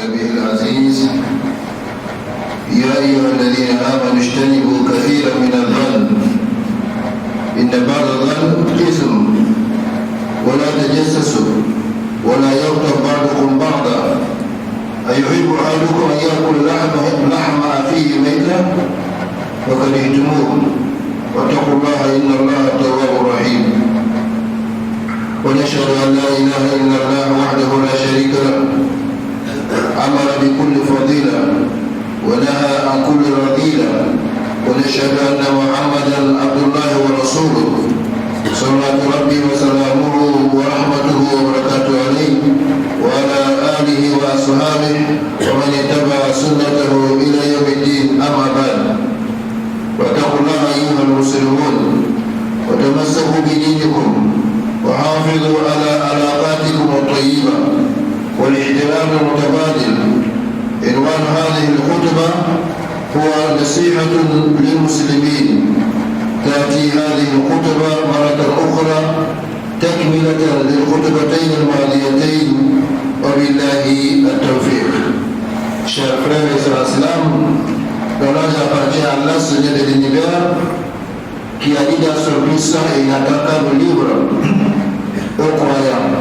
كتابه العزيز يا أيها الذين آمنوا اجتنبوا كثيرا من الظن إن بعض الظن إثم ولا تجسسوا ولا يغتب بعضكم بعضا أيحب أحدكم أن يأكل لحم أخيه ميتا فكرهتموه واتقوا الله إن الله تواب رحيم ونشهد أن لا إله إلا الله وحده لا شريك له أمر بكل فضيلة ونهى عن كل رذيلة ونشهد أن محمدا عبد الله ورسوله صلوات ربي وسلامه ورحمته وبركاته عليه وعلى آله وأصحابه ومن اتبع سنته إلى يوم الدين أما بعد واتقوا الله أيها المسلمون وتمسكوا بدينكم وحافظوا على علاقاتكم الطيبة والاحترام المتبادل. عنوان هذه الخطبة هو نصيحة للمسلمين. تأتي هذه الخطبة مرة أخرى تكملة للخطبتين الماضيتين وبالله التوفيق. Chers frères et sœurs islam, l'honneur appartient à Allah, Seigneur de l'univers, qui a dit dans son puissant et inattaquable livre aux croyants,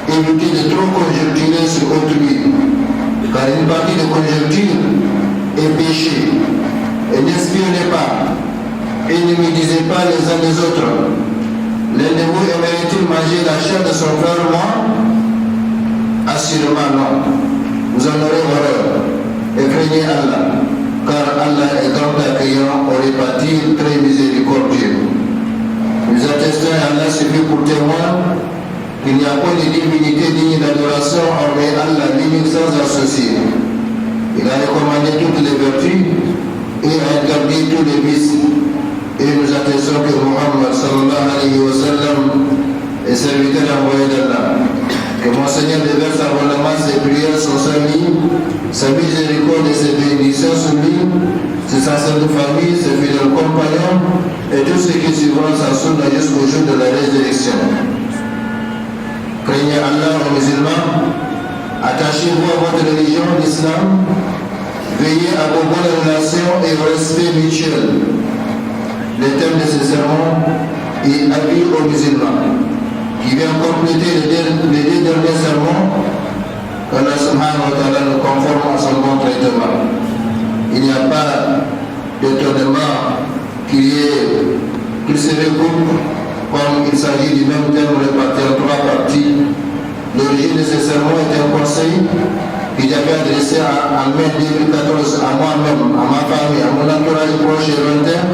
évitez de trop conjecturer sur autrui, car une partie de conjecture est péché. Et n'espionnez pas, et n'immiscez pas les uns les autres. L'un de vous aimerait-il manger la chair de son frère moi? Assurément non. Vous en aurez horreur. Et craignez Allah, car Allah est grand accueillant, au répartir, très miséricordieux. Nous attestons à Allah suffit pour témoin qu'il n'y a pas de divinité digne d'adoration hormis Allah, l'unique sans associé. Il a recommandé toutes les vertus et a interdit tous les vices. Et nous attestons que Muhammad sallallahu alayhi wa sallam est serviteur envoyé d'Allah. Que mon Seigneur déverse abondamment ses prières sur sa vie, sa miséricorde et ses bénédictions sur lui, ses saintes familles, ses fidèles compagnons et tous ceux qui suivront sa sunna jusqu'au jour de la résurrection. Craignez Allah aux musulmans, attachez-vous à votre religion, l'islam, veillez à vos bonnes relations et au respect mutuel. Le thème de ce sermon est avis aux musulmans, qui vient compléter les deux derniers sermons qu'Allah subhanahu wa ta'ala nous conforme à son bon traitement. Il n'y a pas d'étonnement qu'il se regroupe comme il s'agit du même thème réparti en trois parties. L'origine de ce sermon est un conseil que j'avais adressé en mai 2014 à moi-même, à ma famille, à mon entourage proche et lointain,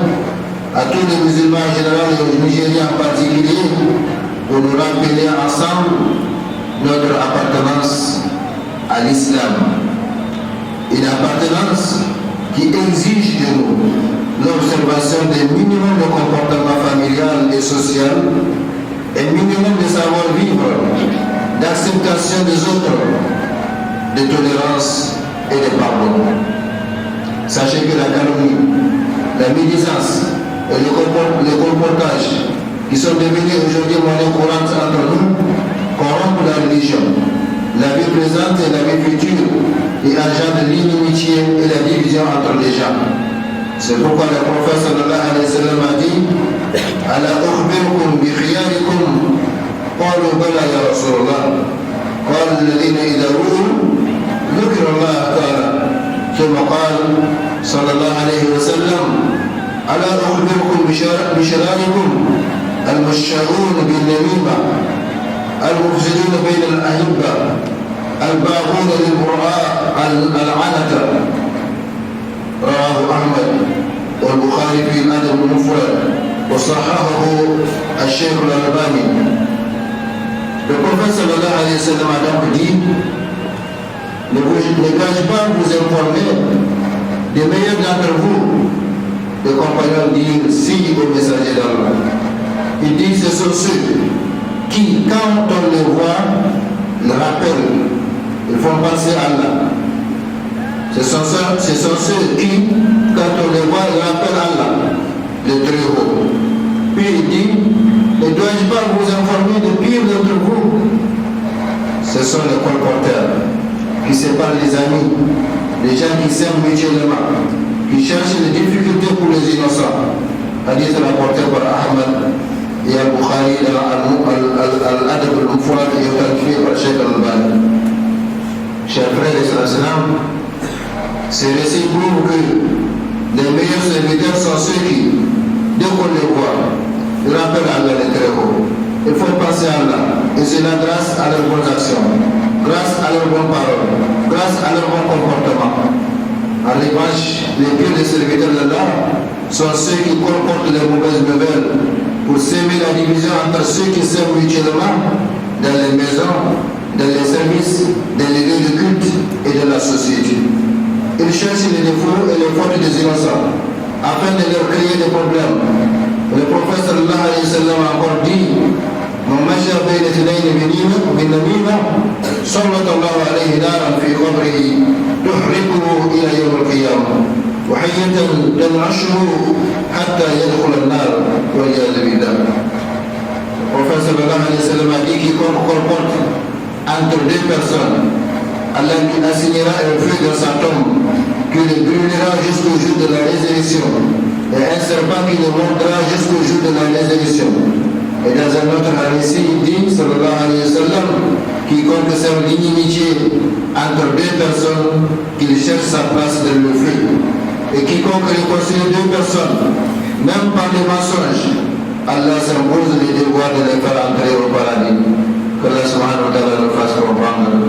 à tous les musulmans en général et aux Nigériens en particulier, pour nous rappeler ensemble notre appartenance à l'islam. Une appartenance qui exige de nous l'observation des minimums de comportement familial et social, un minimum de savoir-vivre, d'acceptation des autres, de tolérance et de pardon. Sachez que la calomnie, la médisance et le comportage qui sont devenus aujourd'hui monnaie courante entre nous corrompent la religion, la vie présente et la vie future, et engendrent l'inimitié et la division entre les gens. C'est pourquoi le prophète sallallahu alayhi wa sallam a dit Ala ukhbirukum bi khiyarikum qalu bala ya Rasulullah qala alladhina idha ru'u dhukira Allah ta'ala thumma qala sallallahu alayhi wa sallam Ala ukhbirukum bi shirarikum المشاؤون بالنميمة المفسدون بين الأحبة الباغون للبراء العنة. رواه أحمد والبخاري في الأدب المفرد وصححه الشيخ الألباني. Le prophète sallallahu alayhi wa sallam a donc dit ne vais-je pas vous informer des meilleurs d'entre vous? Les compagnons disent si au messager d'Allah. Il dit ce sont ceux qui, quand on les voit, le rappellent, ils font penser à Allah. Ce sont ceux qui, quand on les voit, ils rappellent Allah, le très haut. Puis il dit, ne dois-je pas vous informer de pire d'entre vous? Ce sont les colporteurs. qui séparent les amis, les gens qui s'aiment mutuellement, qui cherchent les difficultés pour les innocents. Hadith rapporté par Ahmad et Al-Bukhari dans Al-Adab al-Mufrad et authentifié par Cheikh Al-Albani. Chers frères et sœurs, ces récits prouvent que les meilleurs serviteurs sont ceux qui, dès qu'on les voit, ils rappellent Allah de très haut. Il faut penser à Allah, et cela grâce à leurs bonnes actions, grâce à leurs bonnes paroles, grâce à leur bon comportement. En revanche, les pires des serviteurs d'Allah sont ceux qui comportent les mauvaises nouvelles pour s'aimer la division entre ceux qui s'aiment mutuellement dans les maisons, dans les services, dans les lieux de culte et de la société. Ils cherchent les défauts et les fautes des innocents afin de leur créer des problèmes. Le prophète sallallahu alayhi wa sallam a encore dit: من مشى بين اثنين من نميمة سلط الله عليه نارا في قبره تحرقه إلى يوم القيامة وحية تنعشه حتى يدخل النار والعياذ بالله. Le prophète sallallahu alayhi wa sallam a dit: quiconque comporte entre deux personnes, Allah lui assignera un feu dans sa tombe qui le brûlera jusqu'au jour de la résurrection et un serpent qui le mordra jusqu'au jour de la résurrection. Et dans un autre hadith, il dit, sallallahu alayhi wa sallam, quiconque sème l'inimitié entre deux personnes, qu'il cherche sa place dans le feu. Et quiconque réconcilie deux personnes, même par des mensonges, Allah s'impose le devoir de les faire entrer au paradis. Que Allah subhanahu wa ta'ala nous fasse comprendre.